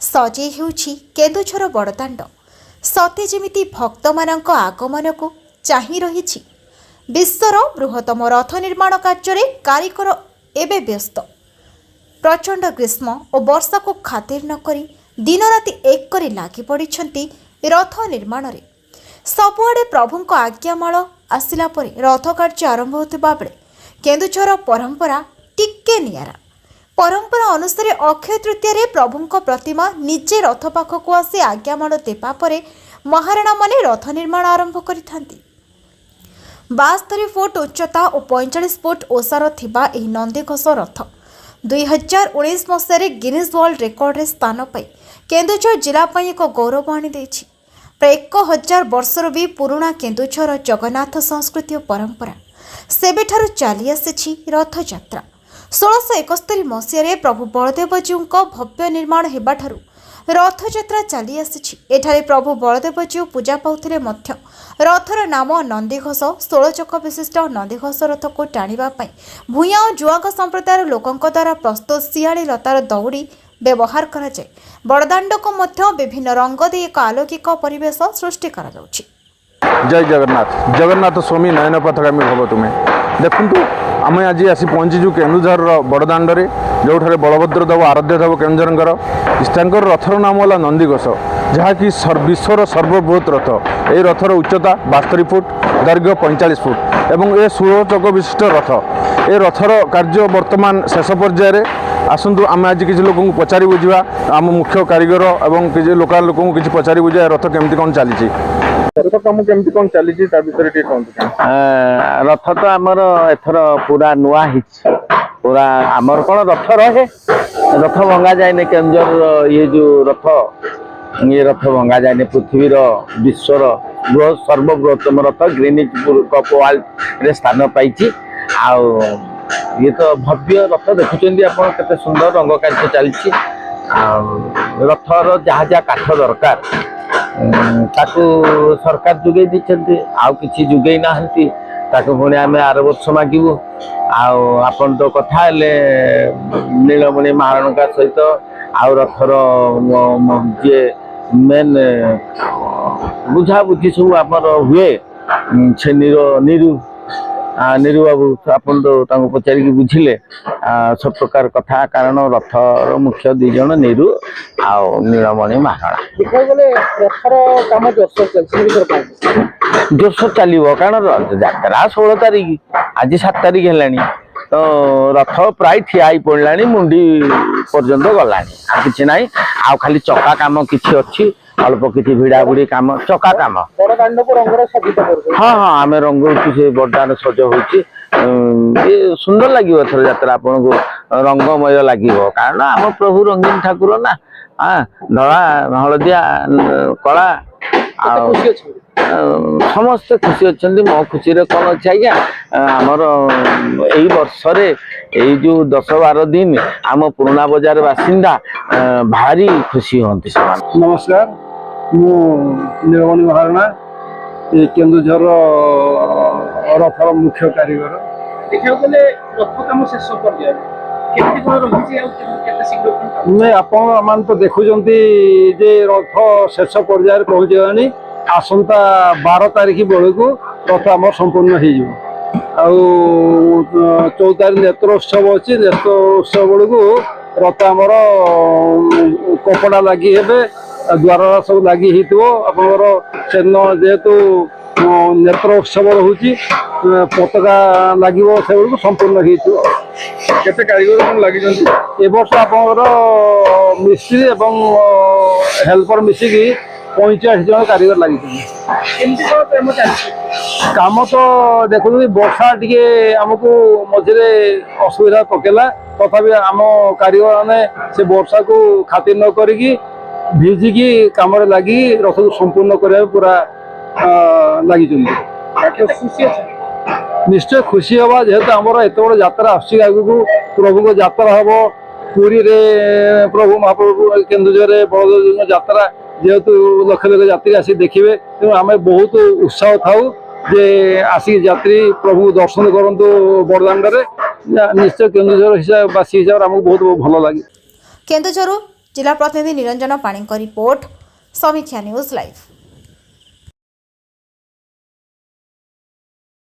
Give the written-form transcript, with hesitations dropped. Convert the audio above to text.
सजेई हेउछि केन्दुझर बड़दाण्ड सते जेमिति भक्तमानଙ୍କ आगमनକୁ चाहि रहिछि। विश्वर बृहत्तम रथ निर्माण कार्य कारिगर एबे व्यस्त। प्रचंड ग्रीष्म और वर्षा को खातिर न करी दिन राति एक करी लागी पड़िछंती रथ निर्माण रे। सबुआडे प्रभुंक आज्ञामाल आसिला परे रथ कार्य आरंभ होतिबा बेले केन्दुझर परंपरा टिके नियारा। परंपरा अनुसार अक्षय तृतीय रे प्रभुंक प्रतिमा निजे रथ पाखक आसी आज्ञामाल देबा परे महाराणा माने रथ निर्माण आरंभ करिथांती। 72 फुट उच्चता और 45 फुट ओसार थिबा एही नंदीघोष रथ 2019 मसीह गिनीज वर्ल्ड रेकर्ड रे स्थान पाई केन्दुझर जिला पाई एक गौरव आनी देछि। प्राय 1000 वर्षर भी पुराणा केन्दुझर जगन्नाथ संस्कृति और परंपरा सेबेठारु चली आसी रथयात्रा। 1671 मसीह प्रभु बलदेवजीउ भव्य निर्माण हेबाठारु रथयात्रा चली आसी। एठारे प्रभु बलदेवजीउ पूजा पाउथिले मध्य रथर नाम नंदीघोष। 16 चक विशिष्ट नंदीघोष रथ को टाणिबा पई भूया और जुआग संप्रदायर लोकों द्वारा प्रस्तुत सियाड़ी लतार दौड़ी व्यवहार करा जाय। बड़दाण्ड को मध्य विभिन्न रंग दे एक अलौकिक परिवेश सृष्टि करा जाउछि। जय जगन्नाथ। जगन्नाथ स्वामी नयन पथगामी भव तुम्हें देखु आम आज आसी पहुँचीचु केन्दुझर बड़दाण्ड जो बलभद्र देव आराध्य देव केन्दुझर रथर नाम है नंदीघोष जहाँकि विश्वर सर्वबृहत रथ। ये रथर उच्चता 72 फुट दैर्घ्य 45 फुट एवं ए 16 चक विशिष्ट रथ। ये रथर कार्य वर्तमान शेष पर्यायर। आसतु आम आज किसी लोक पचारि बुझा आम मुख्य कारीगर और किसी लोकाल लोक किसी पचारि बुझा रथ केमती कौन चली रथ कम केमती कौन चली रथ तो आमर एथर पूरा नुआ पूरा आमर कौन रथ रहे रथ भंगा जाए केन्दुझर ये जो रथ ये रथ भंगा जाए पृथ्वीर विश्वर सर्वबृहत्तम रथ ग्रीनिज कप वर्ल्ड रे स्थान पाई। ये तो भव्य रथ देखुं आप केते सुंदर रंग कार्य चलती रथर जहाँ जहाँ काठ दरकार ताकू सरकार जुगे दी आउ किसी जुगे ना पुणी आम आर वर्ष मागू आपन तो कथा नीलमणि महाराणा सहित आउ रथर जे मेन बुझा बुझी सब आमर हुए से नीरु बाबू आपन तो पचारिक बुझिले सब प्रकार कथा कारण रथर मुख्य दी जन नीरु आ नीलमणि महाराणा जोरसोर चलो कारण यात्रा 16 तारिख आज 7 तारिख है तो रथ प्राय ठिया पड़ा मुंडी पर्यंत गला कि ना आ खाली चका कम कि अच्छी अल्प किसी भिड़ा भुड़ी कम चका कम हाँ हाँ आम रंग से बड़दान सज हो सुंदर लगे थर यात्रा आपन को रंगमय लगे कारण आम प्रभु रंगीन ठाकुर ना हाँ धला हलदिया कला समस्ते खुशी अच्छा मो खुशी कौन अच्छे आज्ञा आमर यही वर्ष यही जो 10-12 दिन आम पुराणा बजार बासिंदा भारी खुशी हमें। नमस्कार मु नीलमणि महाराणा केन्दुझर रथर मुख्य कारीगर। देखा गले रथ कम शेष पर्याय केमती कोन रहिछि आ केते शीघ्र मैं आपन तो देखुचंती जे रथ शेष पर्याय पहुंचलानी आसंता 12 तारिख बेलू रथ आम संपूर्ण हो 14 तारिख नेत्रोत्सव अच्छी नेत्रोत्सव बेलू रथ आमर कपड़ा लगी हे द्वार सब लगी आपंकर सेन जेहेतु नेत्रोत्सव रोचे पताका लगे से संपूर्ण केते कारीगर लगी वर्ष आपंकर मिस्त्री एवं हेल्पर मिसिकी 45 जन कारीगर लगी काम तो देखु वर्षा टी आमको मझे असुविधा पकेला तथापि आम कारीगर मैंने से वर्षा को खातिर न करी भिजिकी कम लगी रथ को संपूर्ण करने पूरा लगी निश्चय खुशी हवा जेहेतु आमर एत बड़ यात्रा आगू प्रभु को यात्रा हम पुरी रे प्रभु महाप्रभु केन्दुझर बलदेव यात्रा जेहेतु लक्ष लक्ष यात्री आसी देखिए तेणु आम बहुत उत्साह थाऊ जे आसिक यात्री प्रभु दर्शन करूँ बड़दाण्ड निश्चय केन्दुझर हिसाब बासी हिसाब आमको बहुत भल लगे। केन्दुझर जिला प्रतिनिधि निरंजन पाणी रिपोर्ट समीक्षा न्यूज लाइव।